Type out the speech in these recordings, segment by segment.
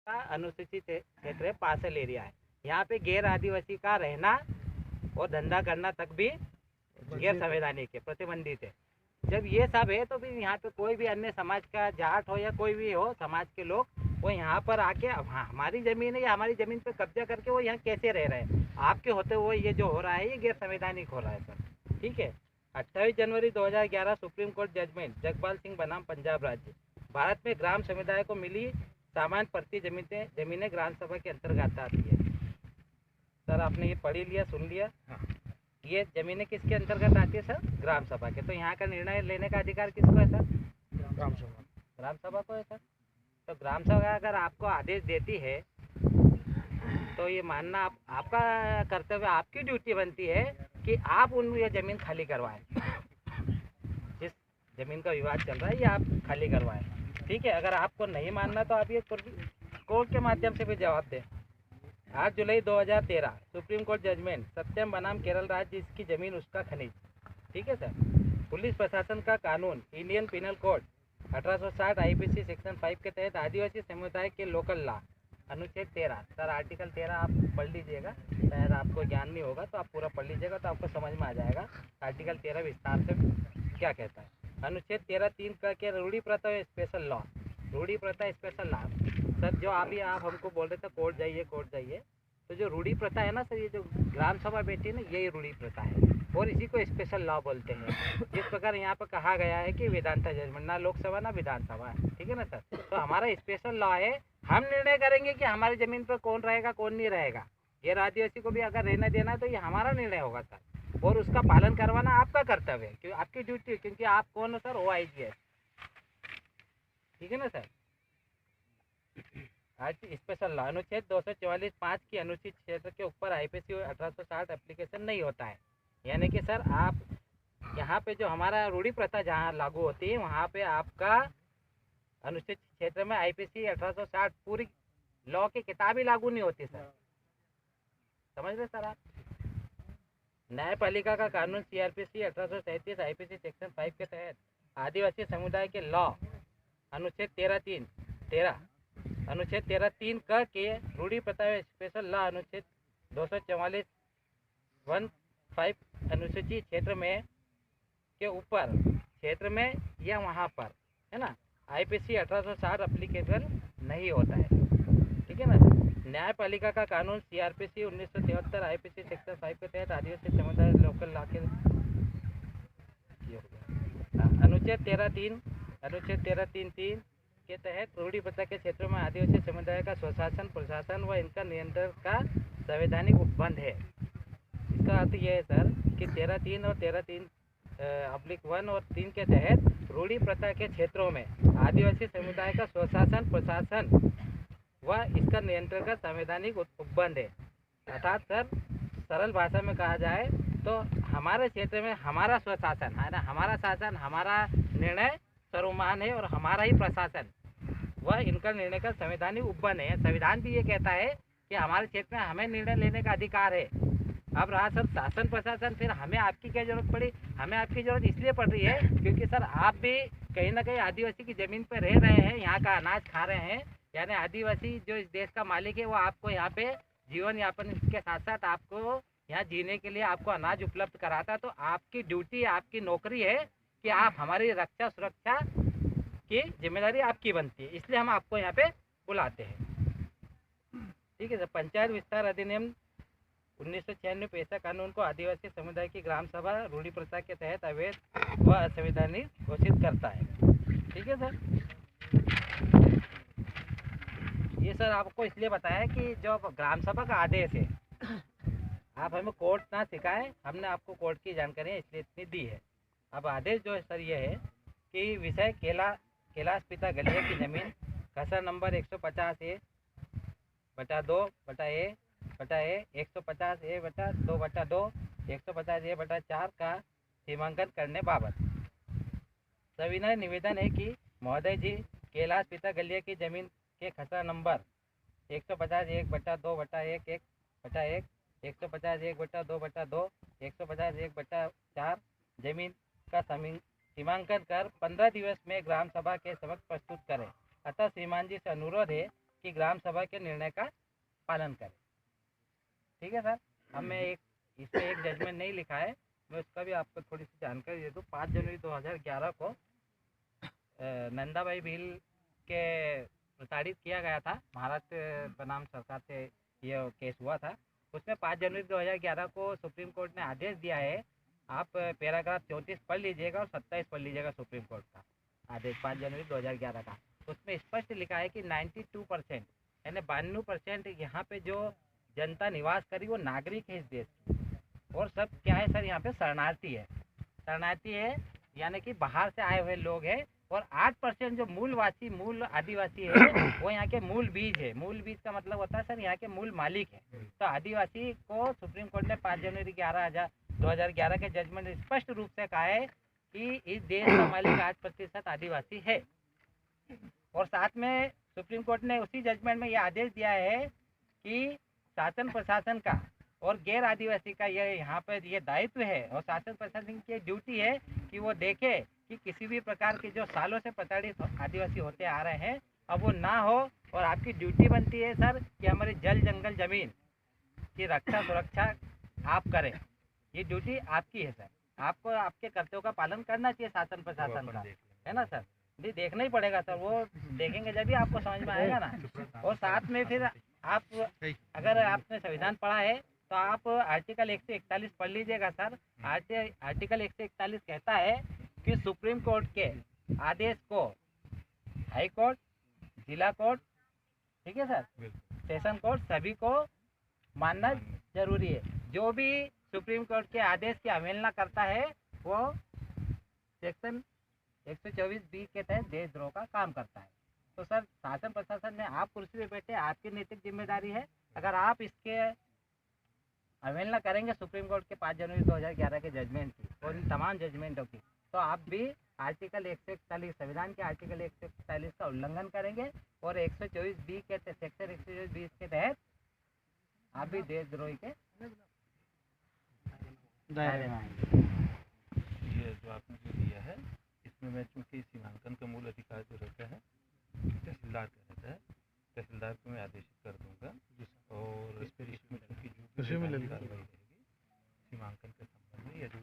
का अनुसूचित क्षेत्र है, पार्सल एरिया है। यहाँ पे गैर आदिवासी का रहना और धंधा करना तक भी गैर संवैधानिक है, प्रतिबंधित है। जब ये सब है तो फिर यहाँ पे कोई भी अन्य समाज का जाट हो या कोई भी हो समाज के लोग, वो यहाँ पर आके हमारी ज़मीन है या हमारी ज़मीन पे कब्जा करके वो यहाँ कैसे रह रहे हैं। आपके होते हुए ये जो हो रहा है ये गैर संवैधानिक हो रहा है सर। ठीक है। 28 जनवरी 2011 supreme court judgment, Jagpal Singh बनाम पंजाब राज्य। भारत में ग्राम समुदाय को मिली सामान्य प्रति जमीनें ग्राम सभा के अंतर्गत आती है। सर आपने ये पढ़ी लिया, सुन लिया। हाँ। ये जमीनें किसके अंतर्गत आती है सर? ग्राम सभा के। तो यहाँ का निर्णय लेने का अधिकार किसको है सर? ग्राम सभा। ग्राम सभा को है सर। तो ग्राम सभा अगर आपको आदेश देती है तो ये मानना आपका कर्तव्य, आपकी ड्यूटी बनती है कि आप उन ये ज़मीन खाली करवाएं। जिस ज़मीन का विवाद चल रहा है ये आप खाली करवाएं। ठीक है। अगर आपको नहीं मानना तो आप ये कोर्ट के माध्यम से भी जवाब दें। 8 जुलाई 2013 सुप्रीम कोर्ट जजमेंट, सत्यम बनाम केरल राज्य, इसकी ज़मीन उसका खनिज। ठीक है सर। पुलिस प्रशासन का कानून, Indian penal code 1860 IPC section 5 के तहत आदिवासी समुदाय के लोकल लॉ, अनुच्छेद 13। सर आर्टिकल 13 आप पढ़ लीजिएगा, शायद आपको ज्ञान नहीं होगा तो आप पूरा पढ़ लीजिएगा तो आपको समझ में आ जाएगा आर्टिकल 13 विस्तार से क्या कहता है। अनुच्छेद 13(3) का के रूढ़ी प्रथा स्पेशल लॉ, रूढ़ी प्रथा स्पेशल लॉ। सर जो आप हमको बोल रहे थे कोर्ट जाइए कोर्ट जाइए, तो जो रूढ़ी प्रथा है ना सर, ये जो ग्राम सभा बैठी है ना, यही रूढ़ी प्रथा है और इसी को स्पेशल लॉ बोलते हैं। जिस प्रकार यहाँ पर कहा गया है कि वेदांता जजमेंट, ना लोकसभा ना विधानसभा है। ठीक है ना सर। तो हमारा स्पेशल लॉ है, हम निर्णय करेंगे कि हमारी ज़मीन पर कौन रहेगा कौन नहीं रहेगा। गैर आदिवासी को भी अगर रहने देना है तो ये हमारा निर्णय होगा सर, और उसका पालन करवाना आपका कर्तव्य है, क्योंकि आपकी ड्यूटी, क्योंकि आप कौन हो सर? OIGS। ठीक है ना सर। आज स्पेशल लॉ, अनुच्छेद 244(5) की अनुचित क्षेत्र के ऊपर आईपीसी 1860 एप्लीकेशन नहीं होता है। यानी कि सर आप यहाँ पे जो हमारा रूढ़ी प्रथा जहाँ लागू होती है वहाँ पे आपका अनुचित क्षेत्र में आईपीसी 1860 पूरी लॉ की किताब ही लागू नहीं होती सर। समझ रहे सर आप? न्यायपालिका का कानून CRPC 1837 आईपीसी सेक्शन 5 के तहत आदिवासी समुदाय के लॉ, अनुच्छेद 13(3) अनुच्छेद 13(3) क के रूढ़ी प्रथा स्पेशल लॉ, अनुच्छेद 244(1)(5) अनुसूचित क्षेत्र में के ऊपर क्षेत्र में या वहाँ पर, है ना, आईपीसी 1860 एप्लीकेबल नहीं होता है। ठीक है ना। न्यायपालिका का कानून CRPC 1973 आईपीसी सेक्शन 5 के तहत आदिवासी समुदाय लोकल लॉ के अनुच्छेद 13(3) के तहत रूढ़ी प्रथा के क्षेत्रों में आदिवासी समुदाय का स्वशासन, प्रशासन व इनका नियंत्रण का संवैधानिक उपबंध है। इसका अर्थ यह है सर कि 13(3) और 13(1) और 3 के तहत रूढ़ी प्रथा के क्षेत्रों में आदिवासी समुदाय का स्वशासन, प्रशासन व इसका नियंत्रण का संवैधानिक उपबंध है। अर्थात सर सरल भाषा में कहा जाए तो हमारे क्षेत्र में हमारा स्वशासन है ना, हमारा शासन, हमारा निर्णय सर्वमान्य है और हमारा ही प्रशासन व इनका निर्णय का संवैधानिक उपबंध है। संविधान भी ये कहता है कि हमारे क्षेत्र में हमें निर्णय लेने का अधिकार है। अब रहा सर शासन प्रशासन, फिर हमें आपकी क्या जरूरत पड़ी? हमें आपकी जरूरत इसलिए पड़ रही है क्योंकि सर आप भी कहीं ना कहीं आदिवासी की ज़मीन पर रह रहे हैं, यहाँ का अनाज खा रहे हैं। यानी आदिवासी जो इस देश का मालिक है वो आपको यहाँ पे जीवन यापन के साथ साथ आपको यहाँ जीने के लिए आपको अनाज उपलब्ध कराता है। तो आपकी ड्यूटी, आपकी नौकरी है कि आप हमारी रक्षा सुरक्षा की जिम्मेदारी आपकी बनती है, इसलिए हम आपको यहाँ पे बुलाते हैं। ठीक है सर। पंचायत विस्तार अधिनियम 1996 ऐसा कानून को आदिवासी समुदाय की ग्राम सभा रूढ़ी प्रथा के तहत अवैध व असंवैधानिक घोषित करता है। ठीक है सर। ये सर आपको इसलिए बताया कि जो ग्राम सभा का आदेश है, आप हमें कोर्ट ना सिखाएं, हमने आपको कोर्ट की जानकारी इसलिए इतनी दी है। अब आदेश जो है सर ये है कि विषय कैलाश पिता गलिया की ज़मीन खसरा नंबर 150A/2/A 150A/2/2 150A/4 का सीमांकन करने बाबत सविनय निवेदन है कि महोदय जी, कैलाश पिता गलिया की ज़मीन के खसरा नंबर 150(1/2/1 150(1/2/2 150(1/4) जमीन का सीमांकन कर 15 दिवस में ग्राम सभा के समक्ष प्रस्तुत करें। अतः श्रीमान जी से अनुरोध है कि ग्राम सभा के निर्णय का पालन करें। ठीक है सर। अब मैं इसमें एक जजमेंट नहीं लिखा है, मैं उसका भी आपको थोड़ी सी जानकारी दे दूँ। 5 जनवरी 2011 को नंदाबाई बिल के प्रताड़ित किया गया था, महाराष्ट्र बनाम सरकार से ये केस हुआ था। उसमें 5 जनवरी 2011 को सुप्रीम कोर्ट ने आदेश दिया है। आप पैराग्राफ 34 पढ़ लीजिएगा और 27 पढ़ लीजिएगा सुप्रीम कोर्ट का आदेश 5 जनवरी 2011 का। उसमें स्पष्ट लिखा है कि 92% यानी 92% यहाँ पे जो जनता निवास करी वो नागरिक है इस देश की, और सब क्या है सर, यहाँ पे शरणार्थी है। शरणार्थी है यानी कि बाहर से आए हुए लोग हैं, और 8% जो मूलवासी मूल आदिवासी है वो यहाँ के मूल बीज है। मूल बीज का मतलब होता है सर यहाँ के मूल मालिक है। तो आदिवासी को सुप्रीम कोर्ट ने 5 जनवरी 2011 के जजमेंट स्पष्ट रूप से कहा है कि इस देश का मालिक 8% आदिवासी है। और साथ में सुप्रीम कोर्ट ने उसी जजमेंट में यह आदेश दिया है कि शासन प्रशासन का और गैर आदिवासी का ये यहाँ पर ये दायित्व है, और शासन प्रशासन की ड्यूटी है कि वो देखे कि किसी भी प्रकार के जो सालों से प्रताड़ित आदिवासी होते आ रहे हैं अब वो ना हो। और आपकी ड्यूटी बनती है सर कि हमारी जल जंगल जमीन की रक्षा सुरक्षा आप करें, ये ड्यूटी आपकी है सर। आपको आपके कर्तव्यों का पालन करना चाहिए शासन प्रशासन का, है ना सर। जी देखना ही पड़ेगा सर, वो देखेंगे जब भी आपको समझ में आएगा ना। और साथ में फिर आप अगर आपने संविधान पढ़ा है तो आप आर्टिकल 141 पढ़ लीजिएगा सर। आर्टिकल 141 कहता है कि सुप्रीम कोर्ट के आदेश को हाई कोर्ट, जिला कोर्ट, ठीक है सर, सेशन कोर्ट सभी को मानना जरूरी है। जो भी सुप्रीम कोर्ट के आदेश की अवहेलना करता है वो सेक्शन 124B के तहत देशद्रोह का काम करता है। तो सर शासन प्रशासन में आप कुर्सी पे बैठे, आपकी नैतिक जिम्मेदारी है। अगर आप इसके अवहेलना करेंगे सुप्रीम कोर्ट के 5 जनवरी 2011 के जजमेंट की और इन तमाम जजमेंटों की, तो आप भी आर्टिकल 141 संविधान के आर्टिकल 141 का उल्लंघन करेंगे और 124B के सेक्शन 124B के तहत आप भी देशद्रोही के दायरे में आएंगे। ये जो आपने जो दिया है इसमें मैं चूँकि सीमांकन का मूल अधिकार जो रहता है तहसीलदार का रहता है, तहसीलदार को मैं आदेशित कर दूंगा। और इसमें चूँकि जो भी कार्रवाई रहेगी सीमांकन के संबंध में या जो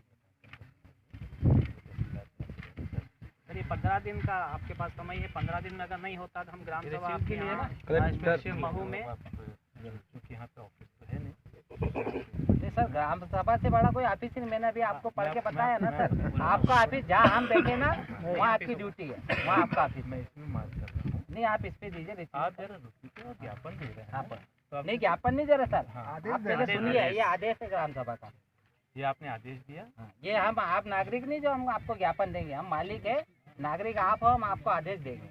सर ये 15 दिन का आपके पास समय है। 15 दिन में अगर नहीं होता तो हम ग्राम सभा आपके यहाँ महू में, क्योंकि यहाँ पे ऑफिस तो है नहीं सर ग्राम सभा से बड़ा कोई ऑफिस नहीं। मैंने अभी आपको पढ़ के बताया ना सर, आपका ऑफिस जहाँ हम बैठे ना वहाँ आपकी ड्यूटी है, वहाँ आपका ऑफिस। मैं इसमें मार्क कर रहा हूँ। नहीं आप इस पे दीजिए, आप जरा रुकिए, ज्ञापन दे रहे हैं तो नहीं ज्ञापन नहीं दे रहे सर। हाँ, आप पहले सुनिए, ये आदेश है ग्राम सभा का। ये आपने आदेश दिया। ये हम आप नागरिक नहीं जो हम आपको ज्ञापन देंगे, हम मालिक है, नागरिक आप हो, हम आपको आदेश देंगे।